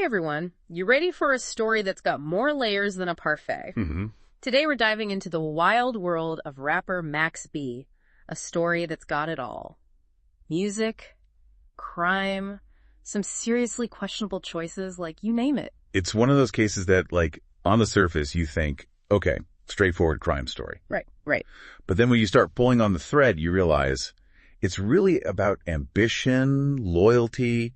Hey everyone, you ready for a story that's got more layers than a parfait? Mm-hmm. Today we're diving into the wild world of rapper Max B, a story that's got it all. Music, crime, some seriously questionable choices, like you name it. It's one of those cases that, like, on the surface, you think, okay, straightforward crime story. Right. But then when you start pulling on the thread, you realize it's really about ambition, loyalty,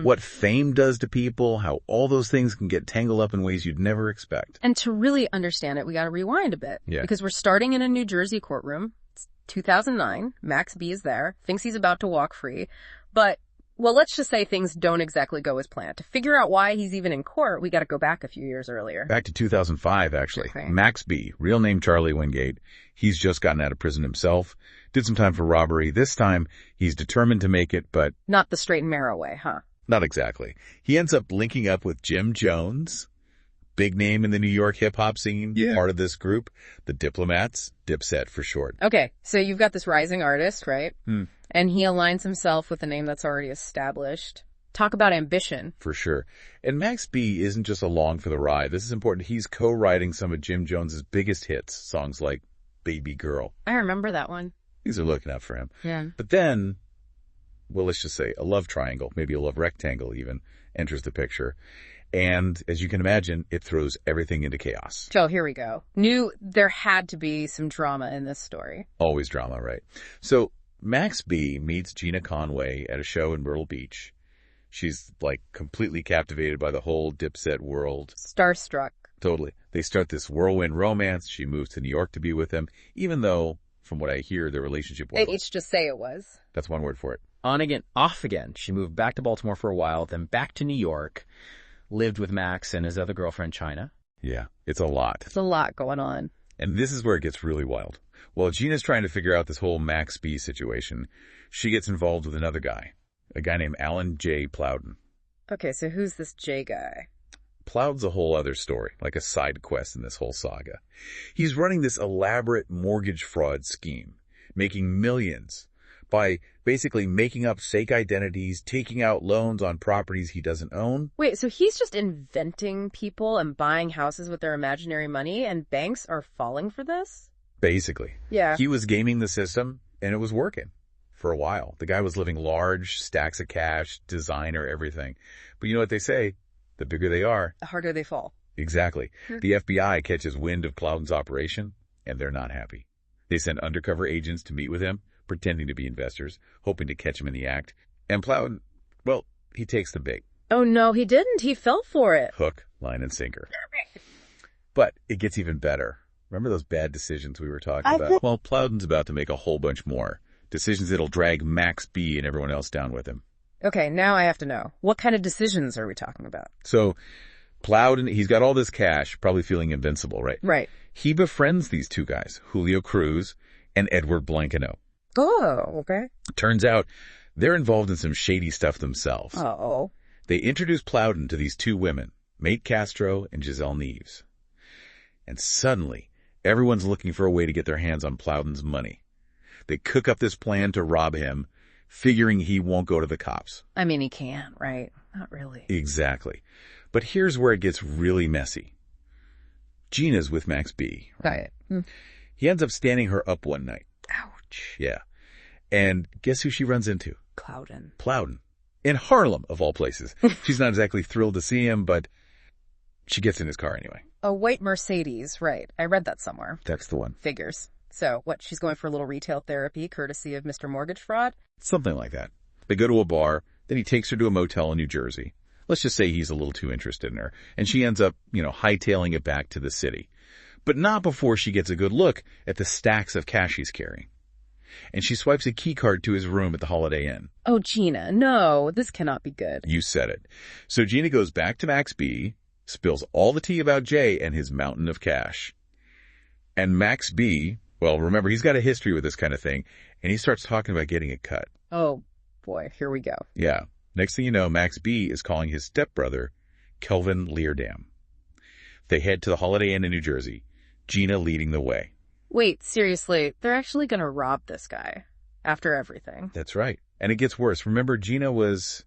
what fame does to people, how all those things can get tangled up in ways you'd never expect. And to really understand it, we gotta rewind a bit. Yeah. Because we're starting in a New Jersey courtroom. It's 2009. Max B is there, thinks he's about to walk free. But, well, let's just say things don't exactly go as planned. To figure out why he's even in court, we gotta go back a few years earlier. Back to 2005, actually. Okay. Max B, real name Charlie Wingate. He's just gotten out of prison himself. Did some time for robbery. This time, he's determined to make it, but Not the straight and narrow way, huh? not exactly. He ends up linking up with Jim Jones, big name in the New York hip-hop scene, part of this group, the Diplomats, Dipset for short. Okay, so you've got this rising artist, right? And he aligns himself with a name that's already established. Talk about ambition. For sure. And Max B isn't just along for the ride. This is important. He's co-writing some of Jim Jones's biggest hits, songs like Baby Girl. I remember that one. These are looking out for him. Yeah. But then, well, let's just say a love triangle, maybe a love rectangle even, enters the picture. And as you can imagine, it throws everything into chaos. So here we go. Knew there had to be some drama in this story. Always drama, right? So Max B meets Gina Conway at a show in Myrtle Beach. She's like completely captivated by the whole Dipset world. Starstruck. Totally. They start this whirlwind romance. She moves to New York to be with him, even though, from what I hear, their relationship was. Let's just say it was. That's one word for it. On again, off again. She moved back to Baltimore for a while, then back to New York, lived with Max and his other girlfriend, China. Yeah, it's a lot. There's a lot going on. And this is where it gets really wild. While Gina's trying to figure out this whole Max B situation, she gets involved with another guy, a guy named Alan J. Plowden. Okay, so who's this J guy? Plowden's a whole other story, like a side quest in this whole saga. He's running this elaborate mortgage fraud scheme, making millions by basically making up fake identities, taking out loans on properties he doesn't own. Wait, so he's just inventing people and buying houses with their imaginary money, and banks are falling for this? Basically. Yeah. He was gaming the system, and it was working for a while. The guy was living large, stacks of cash, designer, everything. But you know what they say? The bigger they are, The harder they fall. exactly. The FBI catches wind of Plowden's operation, and they're not happy. They send undercover agents to meet with him, pretending to be investors, hoping to catch him in the act. And Plowden, well, he takes the bait. Oh no, he didn't. He fell for it. Hook, line, and sinker. But it gets even better. Remember those bad decisions we were talking about? Well, Plowden's about to make a whole bunch more. Decisions that'll drag Max B and everyone else down with him. Okay, now I have to know. What kind of decisions are we talking about? So Plowden, he's got all this cash, probably feeling invincible, right? Right. He befriends these two guys, Julio Cruz and Edward Blankenau. Oh, okay. Turns out they're involved in some shady stuff themselves. Uh-oh. They introduce Plowden to these two women, Mate Castro and Giselle Neves. And suddenly, everyone's looking for a way to get their hands on Plowden's money. They cook up this plan to rob him, figuring he won't go to the cops. I mean, he can't, right? Not really. Exactly. But here's where it gets really messy. Gina's with Max B. Got it. He ends up standing her up one night. Ouch. Yeah. And guess who she runs into? Plowden. In Harlem, of all places. She's not exactly thrilled to see him, but she gets in his car anyway. A white Mercedes, right. I read that somewhere. That's the one. Figures. So, what, she's going for a little retail therapy courtesy of Mr. Mortgage Fraud? Something like that. They go to a bar, then he takes her to a motel in New Jersey. Let's just say he's a little too interested in her, and she ends up, hightailing it back to the city. But not before she gets a good look at the stacks of cash he's carrying. And she swipes a key card to his room at the Holiday Inn. Oh, Gina, no, this cannot be good. You said it. So Gina goes back to Max B, spills all the tea about Jay and his mountain of cash. And Max B, well, remember, he's got a history with this kind of thing, and he starts talking about getting a cut. Oh, boy, here we go. Yeah. Next thing you know, Max B is calling his stepbrother, Kelvin Leardam. They head to the Holiday Inn in New Jersey, Gina leading the way. Wait, seriously, they're actually gonna rob this guy after everything. That's right. And it gets worse. Remember, Gina was,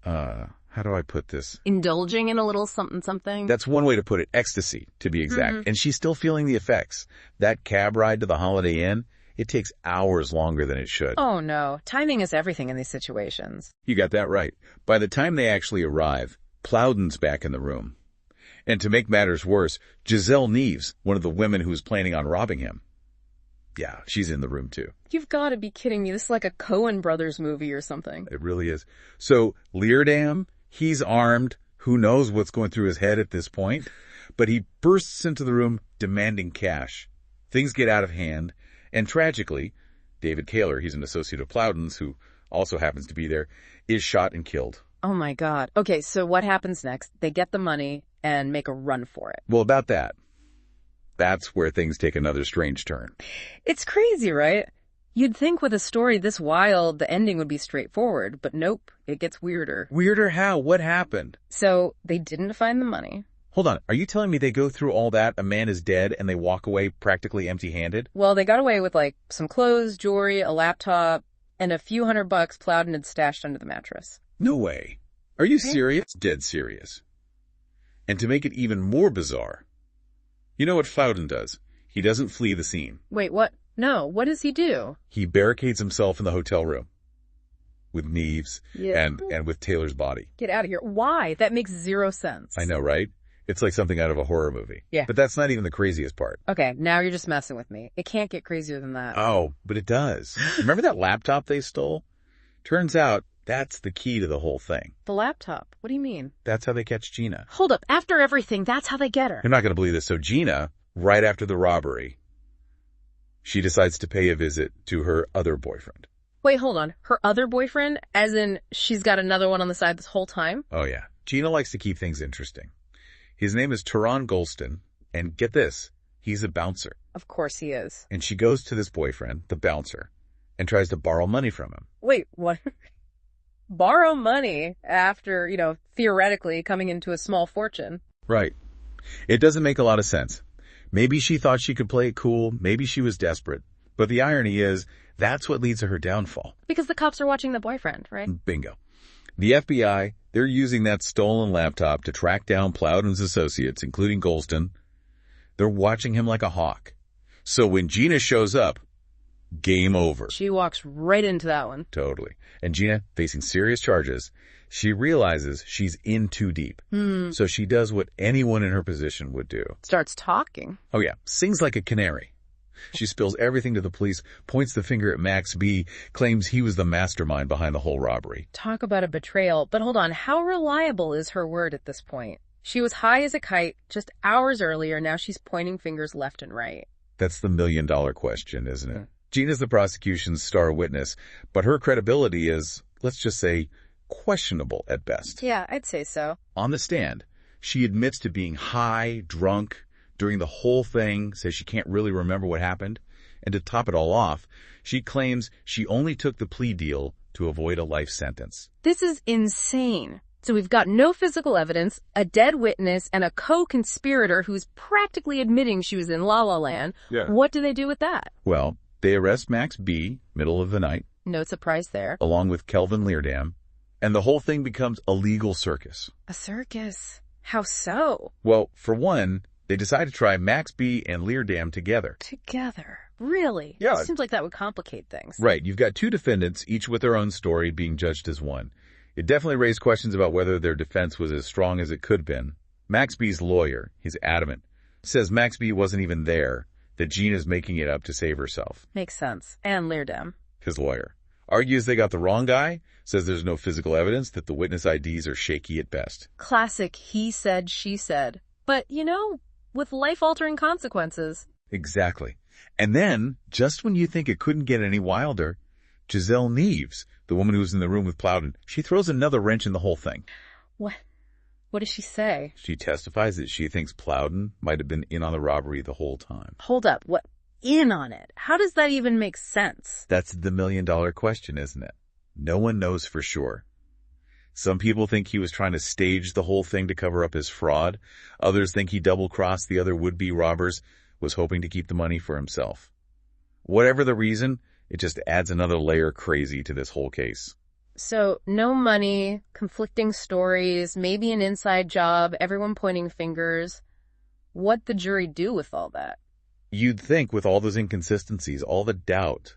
how how do I put this? Indulging in a little something something. That's one way to put it. Ecstasy, to be exact. And she's still feeling the effects. That cab ride to the Holiday Inn, it takes hours longer than it should. Oh no, timing is everything in these situations. You got that right. By the time they actually arrive, Plowden's back in the room. And to make matters worse, Giselle Neves, one of the women who was planning on robbing him. Yeah, she's in the room too. You've got to be kidding me. This is like a Coen Brothers movie or something. It really is. So Leardam, he's armed. Who knows what's going through his head at this point? But he bursts into the room demanding cash. Things get out of hand. And tragically, David Kaler, he's an associate of Plowden's who also happens to be there, is shot and killed. Oh my God. Okay, so what happens next? They get the money and make a run for it. Well, about that. That's where things take another strange turn. It's crazy, right? You'd think with a story this wild, the ending would be straightforward, but nope, it gets weirder. Weirder how? What happened? So they didn't find the money. Hold on. Are you telling me they go through all that, a man is dead, and they walk away practically empty-handed? Well, they got away with like some clothes, jewelry, a laptop, and a few $100 Plowden had stashed under the mattress. No way. Are you serious? Dead serious. And to make it even more bizarre, you know what Plowden does? He doesn't flee the scene. Wait, what? No, what does he do? He barricades himself in the hotel room with Neves and with Taylor's body. Get out of here. Why? That makes zero sense. I know, right? It's like something out of a horror movie. Yeah. But that's not even the craziest part. Okay, now you're just messing with me. It can't get crazier than that. Oh, but it does. Remember that laptop they stole? Turns out that's the key to the whole thing. The laptop? What do you mean? That's how they catch Gina. Hold up. After everything, that's how they get her. You're not going to believe this. So Gina, right after the robbery, she decides to pay a visit to her other boyfriend. Wait, hold on. Her other boyfriend? As in, she's got another one on the side this whole time? Oh, yeah. Gina likes to keep things interesting. His name is Teron Golston, and get this, he's a bouncer. Of course he is. And she goes to this boyfriend, the bouncer, and tries to borrow money from him. Wait, what? Borrow money after, theoretically coming into a small fortune. Right. It doesn't make a lot of sense. Maybe she thought she could play it cool, maybe she was desperate. But the irony is, that's what leads to her downfall. Because the cops are watching the boyfriend, right? Bingo. The FBI, they're using that stolen laptop to track down Plowden's associates, including Golston. They're watching him like a hawk. So when Gina shows up, game over. She walks right into that one. Totally. And Gina, facing serious charges, she realizes she's in too deep. So she does what anyone in her position would do. Starts talking. Oh yeah, sings like a canary. She spills everything to the police, points the finger at Max B., claims he was the mastermind behind the whole robbery. Talk about a betrayal. But hold on, how reliable is her word at this point? She was high as a kite just hours earlier. Now she's pointing fingers left and right. That's the million-dollar question, isn't it? Gina's the prosecution's star witness, but her credibility is, let's just say, questionable at best. Yeah, I'd say so. On the stand, she admits to being high, drunk, during the whole thing, says she can't really remember what happened. And to top it all off, she claims she only took the plea deal to avoid a life sentence. This is insane. So we've got no physical evidence, a dead witness, and a co-conspirator who's practically admitting she was in La La Land. Yeah. What do they do with that? Well, they arrest Max B., middle of the night. No surprise there. Along with Kelvin Leardam. And the whole thing becomes a legal circus. A circus? How so? Well, for one, they decide to try Max B. and Leardam together. Together? Really? Yeah. Seems like that would complicate things. Right. You've got two defendants, each with their own story, being judged as one. It definitely raised questions about whether their defense was as strong as it could have been. Max B.'s lawyer, he's adamant, says Max B. wasn't even there, that Gina's making it up to save herself. Makes sense. And Leardam. His lawyer argues they got the wrong guy, says there's no physical evidence, that the witness IDs are shaky at best. Classic he said, she said. But, with life-altering consequences. Exactly. And then, just when you think it couldn't get any wilder, Giselle Neves, the woman who was in the room with Plowden, she throws another wrench in the whole thing. What? What does she say? She testifies that she thinks Plowden might have been in on the robbery the whole time. Hold up. What? In on it? How does that even make sense? That's the million-dollar question, isn't it? No one knows for sure. Some people think he was trying to stage the whole thing to cover up his fraud. Others think he double-crossed the other would-be robbers, was hoping to keep the money for himself. Whatever the reason, it just adds another layer crazy to this whole case. So, no money, conflicting stories, maybe an inside job, everyone pointing fingers. What'd the jury do with all that? You'd think with all those inconsistencies, all the doubt,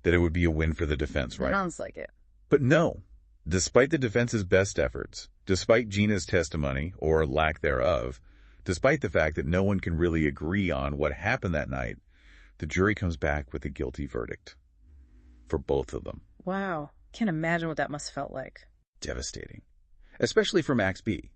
that it would be a win for the defense, right? Sounds like it. But no. Despite the defense's best efforts, despite Gina's testimony, or lack thereof, despite the fact that no one can really agree on what happened that night, the jury comes back with a guilty verdict. For both of them. Wow. Can't imagine what that must have felt like. Devastating. Especially for Max B.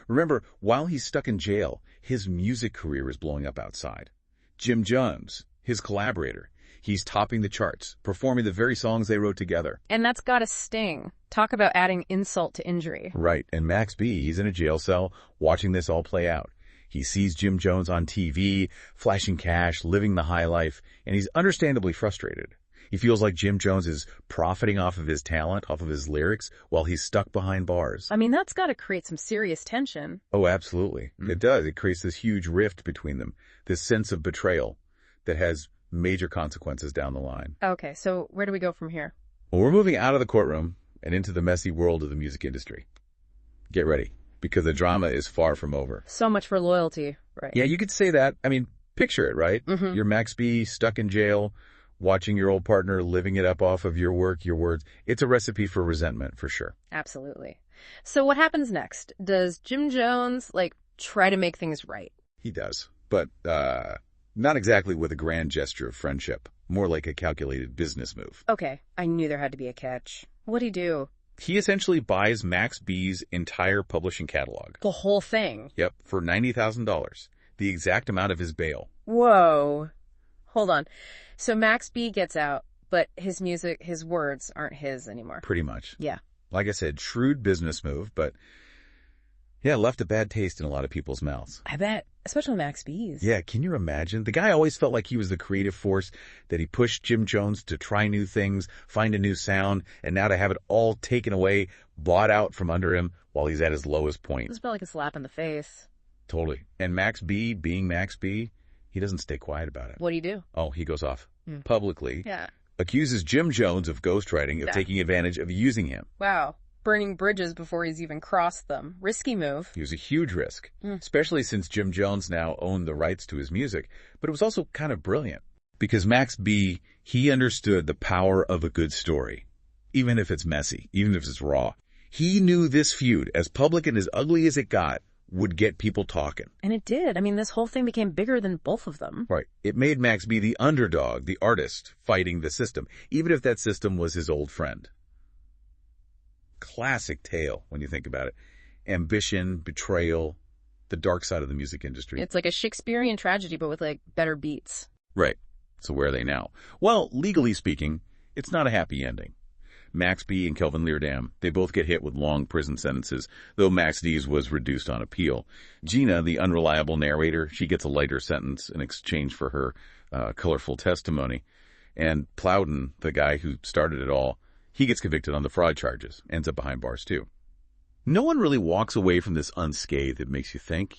Remember, while he's stuck in jail, his music career is blowing up outside. Jim Jones, his collaborator, he's topping the charts, performing the very songs they wrote together. And that's gotta sting. Talk about adding insult to injury. Right, and Max B, he's in a jail cell watching this all play out. He sees Jim Jones on TV, flashing cash, living the high life, and he's understandably frustrated. He feels like Jim Jones is profiting off of his talent, off of his lyrics, while he's stuck behind bars. I mean, that's gotta create some serious tension. Oh, absolutely. It does. It creates this huge rift between them, this sense of betrayal that has major consequences down the line. Okay, so where do we go from here? Well, we're moving out of the courtroom and into the messy world of the music industry. Get ready, because the drama is far from over. So much for loyalty, right? Yeah, you could say that. I mean, picture it, right? Mm-hmm. You're Max B, stuck in jail, watching your old partner living it up off of your work, your words. It's a recipe for resentment, for sure. Absolutely. So what happens next? Does Jim Jones, try to make things right? He does, but not exactly with a grand gesture of friendship. More like a calculated business move. Okay, I knew there had to be a catch. What'd he do? He essentially buys Max B's entire publishing catalog. The whole thing? Yep, for $90,000, the exact amount of his bail. Whoa. Hold on. So Max B gets out, but his music, his words aren't his anymore. Pretty much. Yeah. Like I said, shrewd business move, but yeah, left a bad taste in a lot of people's mouths. I bet. Especially Max B's. Yeah, can you imagine? The guy always felt like he was the creative force, that he pushed Jim Jones to try new things, find a new sound, and now to have it all taken away, bought out from under him while he's at his lowest point. This felt like a slap in the face. Totally. And Max B, being Max B, he doesn't stay quiet about it. What do you do? Oh, he goes off publicly, Yeah. accuses Jim Jones of ghostwriting, of taking advantage of using him. Wow. Burning bridges before he's even crossed them. Risky move. It was a huge risk, especially since Jim Jones now owned the rights to his music. But it was also kind of brilliant because Max B, he understood the power of a good story, even if it's messy, even if it's raw. He knew this feud, as public and as ugly as it got, would get people talking. And it did. I mean, this whole thing became bigger than both of them. Right. It made Max B the underdog, the artist fighting the system, even if that system was his old friend. Classic tale when you think about it. Ambition, betrayal, the dark side of the music industry. It's like a Shakespearean tragedy, but with better beats. Right. So where are they now? Well, legally speaking, it's not a happy ending. Max B and Kelvin Leardam, they both get hit with long prison sentences, though Max D's was reduced on appeal. Gina, the unreliable narrator, she gets a lighter sentence in exchange for her colorful testimony. And Plowden, the guy who started it all, he gets convicted on the fraud charges, ends up behind bars too. No one really walks away from this unscathed. It makes you think,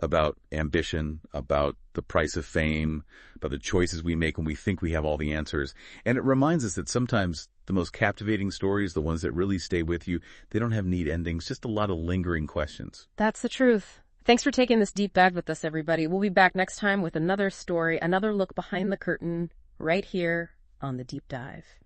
about ambition, about the price of fame, about the choices we make when we think we have all the answers. And it reminds us that sometimes the most captivating stories, the ones that really stay with you, they don't have neat endings, just a lot of lingering questions. That's the truth. Thanks for taking this deep dive with us, everybody. We'll be back next time with another story, another look behind the curtain, right here on The Deep Dive.